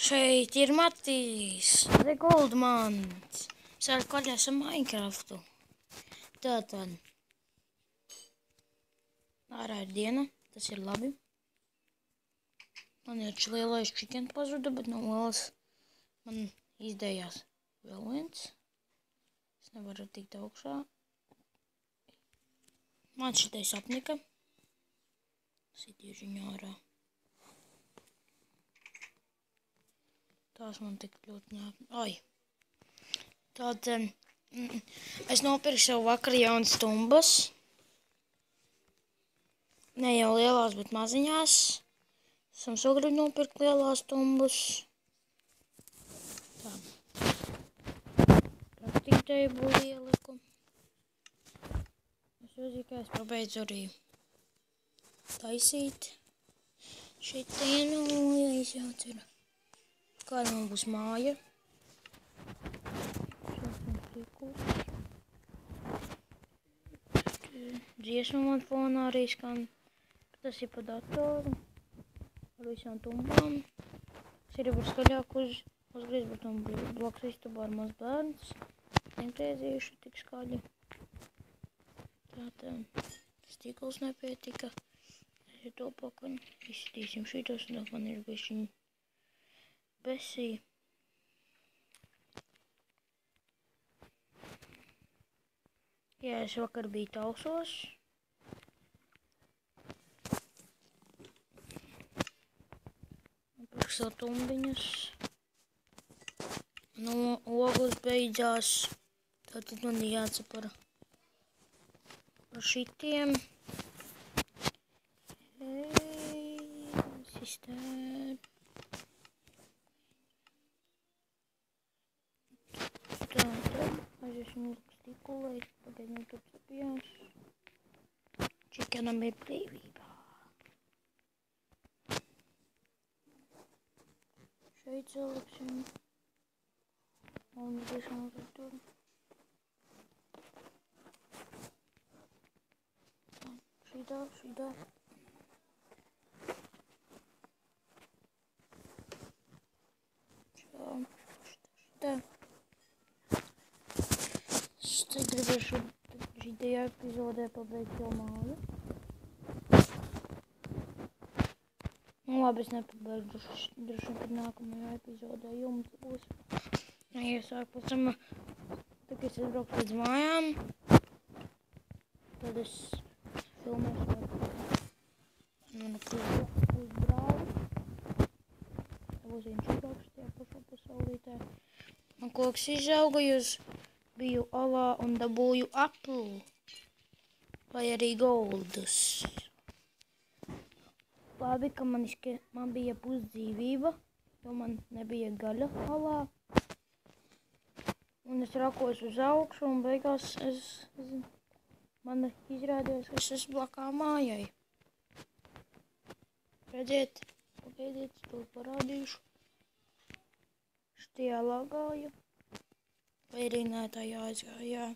Šeit ir Matīs, The Goldmans. Sāk kaļās ar Minecraftu. Tātad. Ārā ir diena, tas ir labi. Man ir lielais chicken pazuda, bet no olas man izdējās vēl viens. Es nevaru tikt augšā. Man šitais apnika. Sitieši viņu ārā. Tās man tik ļoti ņēp. Ai. Tātad es nopirku sev vakar jaunas tumbas. Ne jau lielās, bet maziņās. Esam sogrib nopirkt lielās tumbas. Tā. Crafting table ieliku. Es uzzīju, ka es pabeidzu arī taisīt. Šitienu jāizjauc ir. Kāda man būs māja. Dziesma man fonā arī skan. Tas ir pa datoru. Ar visām tumbām. Es arī varu skaļāk uzgriezt, bet man blakus istabā ar maz bērns. Negriezījuši tik skaļi. Tātad stikls nepietika. Es ir to pakaļ. Izsitīsim šitos, un man ir bišķiņ besī. Jā, es vakar biju tausos. Nopirku savu tumbiņus. No ogles beidzās. Tātad man ir jācepara par šitiem. Sistēma. Aiziesim uz stikuli, pagaid man tur sapījās. Čikenam ir brīvībā. Šeit saliksim. Un tiešām uz tur. Šitā. Šitā. Es gribēšu šitajā epizodē pabeigt jau māju. Nu labi, es nepabeigšu droši, kad nākamajā epizodē jums būs. Iesāk pēc tam, tad es braucu līdz mājām. Tad es filmēšu ar manu uz brāli. Tā būs viņš brauks tajā pašā pasaulītē. Man koks izauga, jūs biju olā un dabūju aplu. Vai arī goldus. Labi, ka man bija pusdzīvība, jo man nebija gaļa olā. Un es rakos uz augšu un beigās man izrādījās, ka es esmu blakā mājai. Redziet, pagaidiet, to parādīšu. Štajā lagāju. Vai arī nē, tā jāizgāja.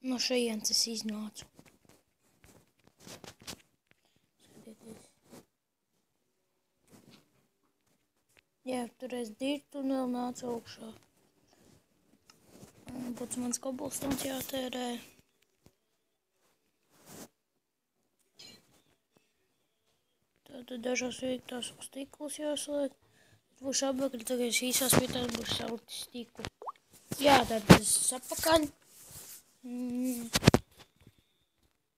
No šejienes es iznācu. Skatieties. Jā, tur es dirtu un vēl nācu augšā. Pats mans kobolstons jātērē. Tātad dažās vietās stiklus jāsliek. Būs apakaļ, tagad šīs vietās būs salikt stiklu. Jā, tad es apakaļ.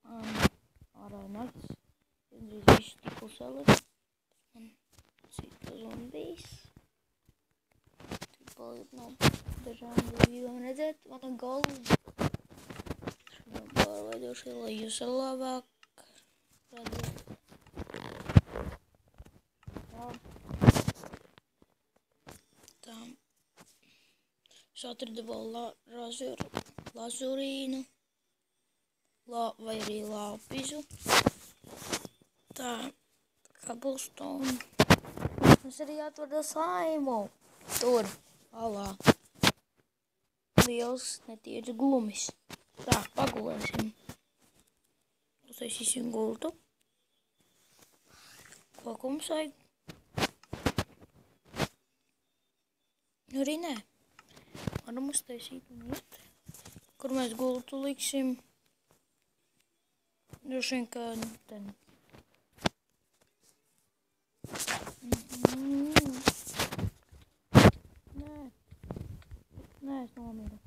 Ārā nakts. Tad drīz visu stiklu salikt. Man cita zombijs. Tur paliek no dažām dzīvībām redzēt. Mana galva. Šodien pārveidošu, lai jūs labāk redzēt. Es atradu vēl lazurīnu, vai arī lāpizu. Tā, kabulstonu. Es arī atradu slaimu. Tur, alā. Liels, netīrs glumis. Tā, pagulēsim. Uztaisīsim gultu. Ko mums vajag? Arī nē. Varam uztaisīt un iet. Kur mēs gultu liksim? Droši vien, ka ten. Nē, es nomiru.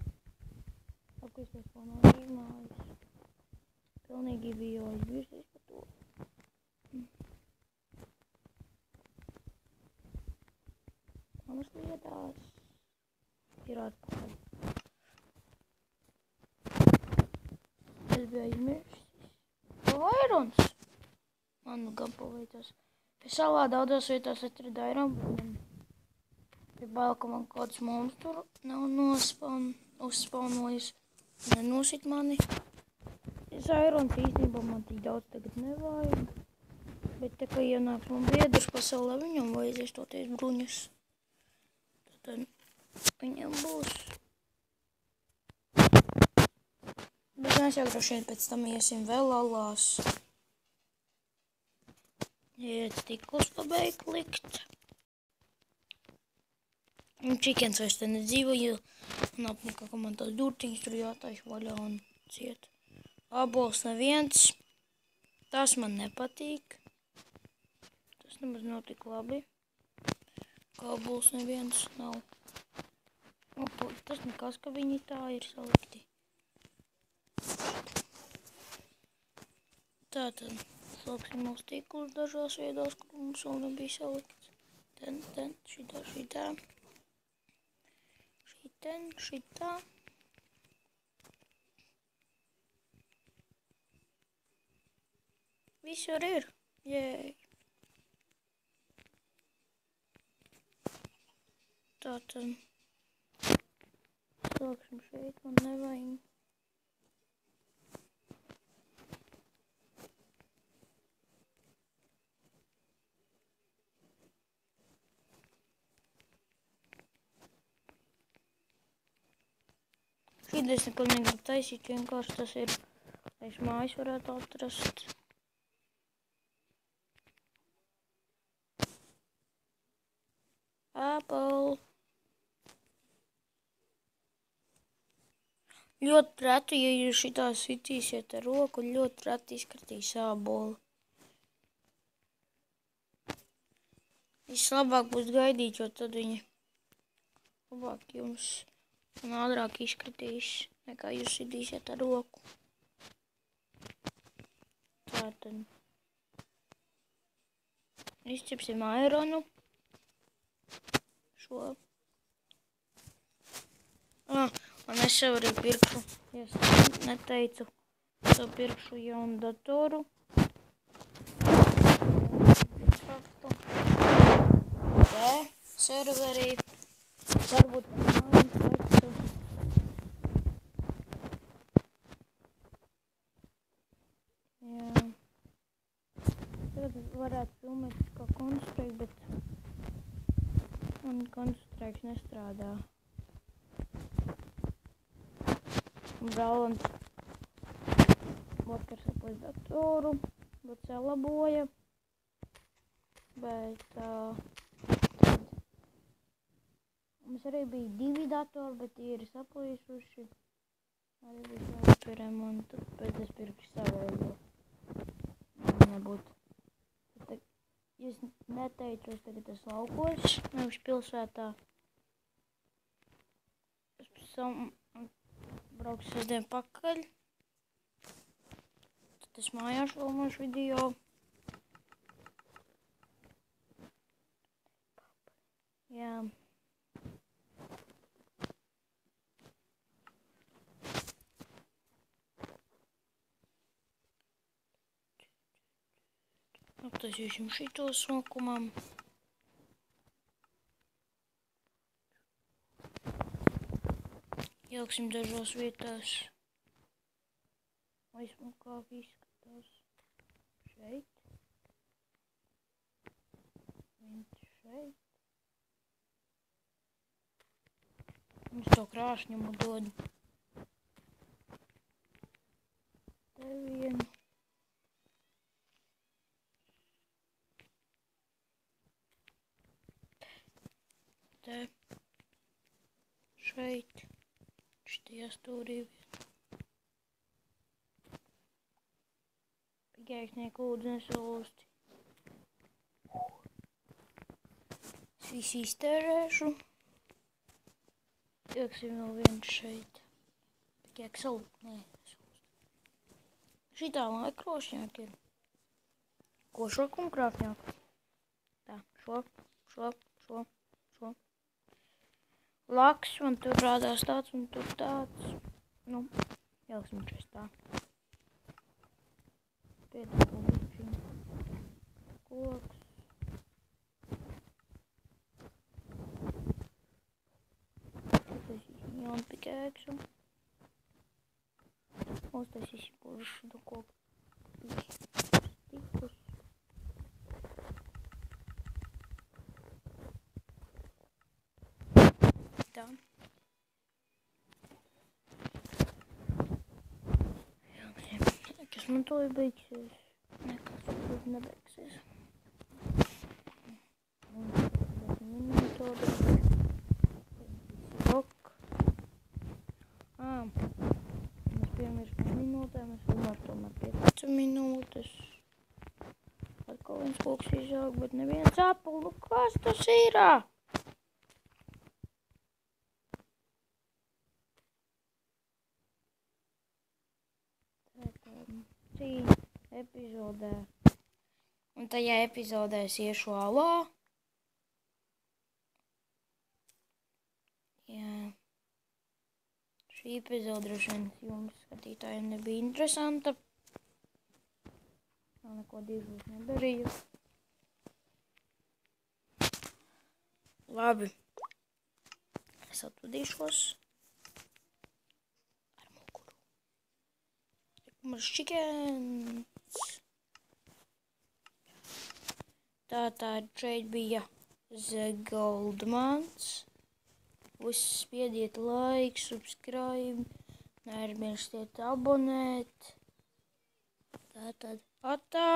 Apkārt es vēl nav izmājis. Pilnīgi biju aizmirsis par to. Manas lietās ir atpakaļ. Es biju aizmirsis. Vairons! Man nu gan paveicās. Es salā daudzās vietās atradu aironu, bet ir bail, ka man kāds monstru nav uzspaunojis. Nenosit mani. Es airons īstenībā man tik daudz tagad nevajag. Bet te, ka ienāks man biedrs pasaulē, viņam vajadzēs toties bruņas. Tad viņam būs. Bet mēs jau droši vien pēc tam iesim vēl alās. Iet stiklus pabeigt likt. Un čikens vairs te nedzīvo, jo man apnika, ka man tās durtiņas tur jātais vaļā un ciet. Ābols neviens. Tas man nepatīk. Tas nemaz nav tik labi. Kā ābols neviens nav. Tas nekas, ka viņi tā ir salikti. Tātad slēgsim mūsu tīklus dažās viedās, kur mums vēl nebija salikts. Šitā. Šitā. Viss jau ir. Jēj. Tātad slēgsim šeit, man nevajag. Šeit es neko negribu taisīt, vienkārši tas ir, lai es mājas varētu atrast. Apple. Ļoti reti, ja jūs šitā sitīsiet ar roku, ļoti reti izkritīs ābolu. Vislabāk būs gaidīt, jo tad viņi labāk jums un ātrāk izkritīs, nekā jūs sitīsiet ar roku. Tātad izķepsim aironu. Šo. Un es jau arī pirkšu, ja es neteicu, es jau pirkšu jaunu datoru. Te serverī. Varbūt jā. Tagad varētu filmēt kā Counter-Strike, bet man Counter-Strike nestrādā. Brauns vakar saplēs datoru, bet salaboja. Bet mums arī bija 2 datori, bet tie ir saplīsuši. Arī bija jāliek remontu, pēc es pirkšu savējo. Nebūtu. Ja es neteicu, es tagad esmu laukos, nevis pilsētā. Es pēc tam braukšu sestdien pakaļ. Tad es mājās filmošu video. Jā. Aptaisīsim šito smukumam. Ieliksim dažās vietās. Lai smukāk izskatās. Šeit. Viens šeit. Mums to krāšņumu dod. Te vienu. Te. šeit. Šitajā stūrī. Pigēknieku lūdzu nesalūsti. Es visu iztērēšu. Ieksim vēl viens šeit. Pigēk salūst. Nē, nesalūst. Šitā lai krošņāk ir. Ko šok un krāpņāk? Tā, šo. Laks, man tur rādās tāds un tur tāds. Nu, jāliksim šeit tā. Piedāvā līdzīm. Koks. Uztaisīsim jaunu pikēksu. Uztaisīsim pušu no koku. Stikus. Tā. Kas man to ir beigsies? Nekas tur nebeigsies. Ok. Mēs piemiršam minūtēm. Es domāju, tomēr 15 minūtes. Atkal viens koks izaug, bet neviens apel. Nu, kas tas ir? Cīņa epizodē. Un tajā epizodē es iešu alā. Jā. Šī epizode droši vien jums skatītājiem nebija interesanta. Vēl neko dižus nedarīju. Labi. Es atvadīšos. Chickens. Tātad šeit bija The Goldmans. Uzspiediet like, subscribe. Neaizmirstiet abonēt. Tātad atā!